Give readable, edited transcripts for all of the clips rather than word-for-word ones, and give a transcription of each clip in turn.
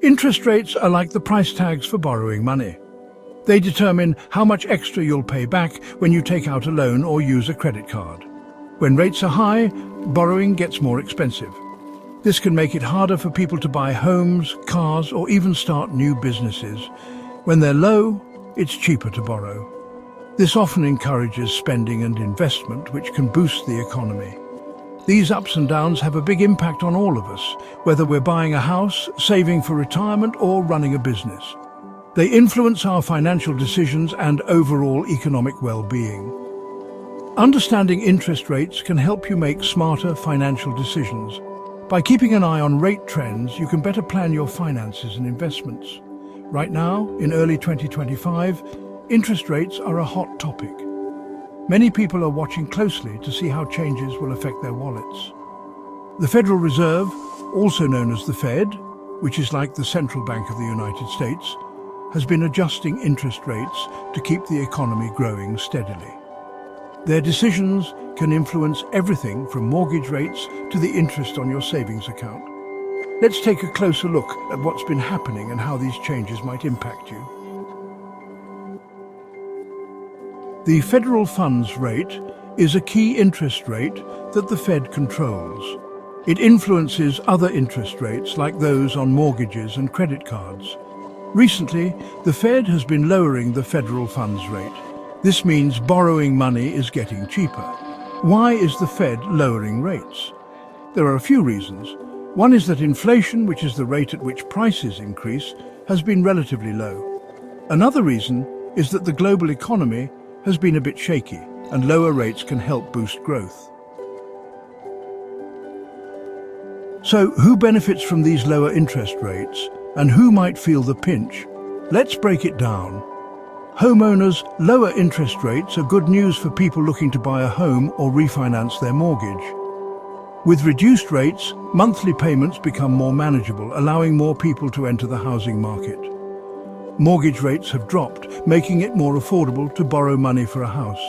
Interest rates are like the price tags for borrowing money. They determine how much extra you'll pay back when you take out a loan or use a credit card. When rates are high, borrowing gets more expensive. This can make it harder for people to buy homes, cars, or even start new businesses. When they're low, it's cheaper to borrow. This often encourages spending and investment, which can boost the economy. These ups and downs have a big impact on all of us, whether we're buying a house, saving for retirement, or running a business. They influence our financial decisions and overall economic well-being. Understanding interest rates can help you make smarter financial decisions. By keeping an eye on rate trends, you can better plan your finances and investments. Right now, in early 2025, interest rates are a hot topic. Many people are watching closely to see how changes will affect their wallets. The Federal Reserve, also known as the Fed, which is like the Central Bank of the United States, has been adjusting interest rates to keep the economy growing steadily. Their decisions can influence everything from mortgage rates to the interest on your savings account. Let's take a closer look at what's been happening and how these changes might impact you. The federal funds rate is a key interest rate that the Fed controls. It influences other interest rates like those on mortgages and credit cards. Recently, the Fed has been lowering the federal funds rate. This means borrowing money is getting cheaper. Why is the Fed lowering rates? There are a few reasons. One is that inflation, which is the rate at which prices increase, has been relatively low. Another reason is that the global economy has been a bit shaky, and lower rates can help boost growth. So, who benefits from these lower interest rates, and who might feel the pinch? Let's break it down. Homeowners, lower interest rates are good news for people looking to buy a home or refinance their mortgage. With reduced rates, monthly payments become more manageable, allowing more people to enter the housing market. Mortgage rates have dropped, making it more affordable to borrow money for a house.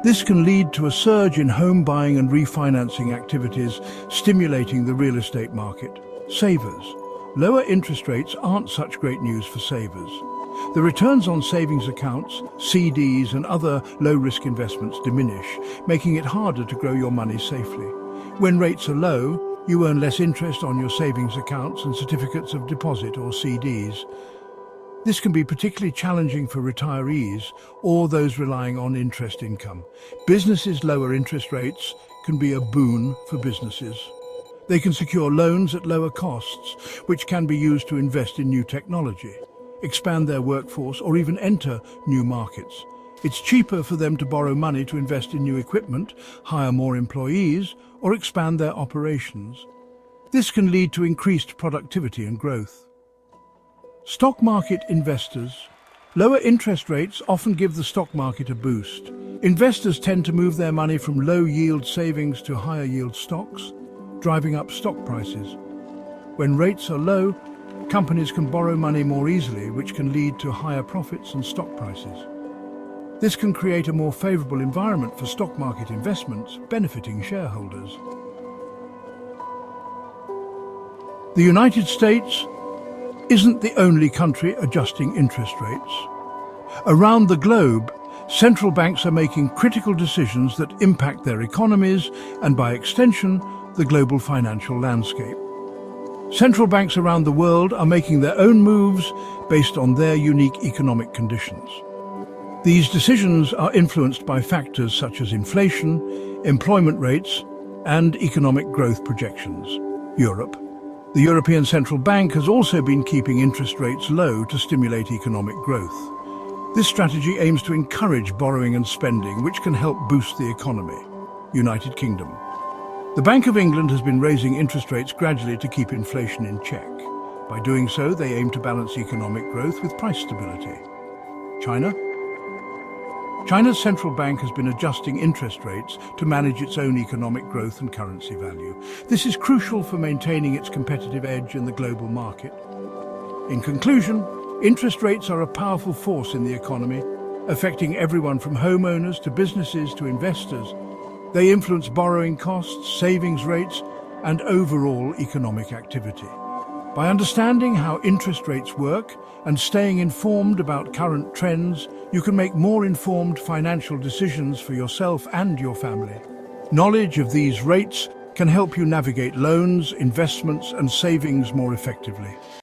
This can lead to a surge in home buying and refinancing activities, stimulating the real estate market. Savers. Lower interest rates aren't such great news for savers. The returns on savings accounts, CDs, and other low-risk investments diminish, making it harder to grow your money safely. When rates are low, you earn less interest on your savings accounts and certificates of deposit or CDs. This can be particularly challenging for retirees or those relying on interest income. Businesses' lower interest rates can be a boon for businesses. They can secure loans at lower costs, which can be used to invest in new technology, expand their workforce, or even enter new markets. It's cheaper for them to borrow money to invest in new equipment, hire more employees, or expand their operations. This can lead to increased productivity and growth. Stock market investors. Lower interest rates often give the stock market a boost. Investors tend to move their money from low-yield savings to higher-yield stocks, driving up stock prices. When rates are low, companies can borrow money more easily, which can lead to higher profits and stock prices. This can create a more favorable environment for stock market investments, benefiting shareholders. The United States isn't the only country adjusting interest rates. Around the globe, central banks are making critical decisions that impact their economies and, by extension, the global financial landscape. Central banks around the world are making their own moves based on their unique economic conditions. These decisions are influenced by factors such as inflation, employment rates, and economic growth projections. Europe. The European Central Bank has also been keeping interest rates low to stimulate economic growth. This strategy aims to encourage borrowing and spending, which can help boost the economy. United Kingdom. The Bank of England has been raising interest rates gradually to keep inflation in check. By doing so, they aim to balance economic growth with price stability. China. China's central bank has been adjusting interest rates to manage its own economic growth and currency value. This is crucial for maintaining its competitive edge in the global market. In conclusion, interest rates are a powerful force in the economy, affecting everyone from homeowners to businesses to investors. They influence borrowing costs, savings rates, and overall economic activity. By understanding how interest rates work and staying informed about current trends, you can make more informed financial decisions for yourself and your family. Knowledge of these rates can help you navigate loans, investments, and savings more effectively.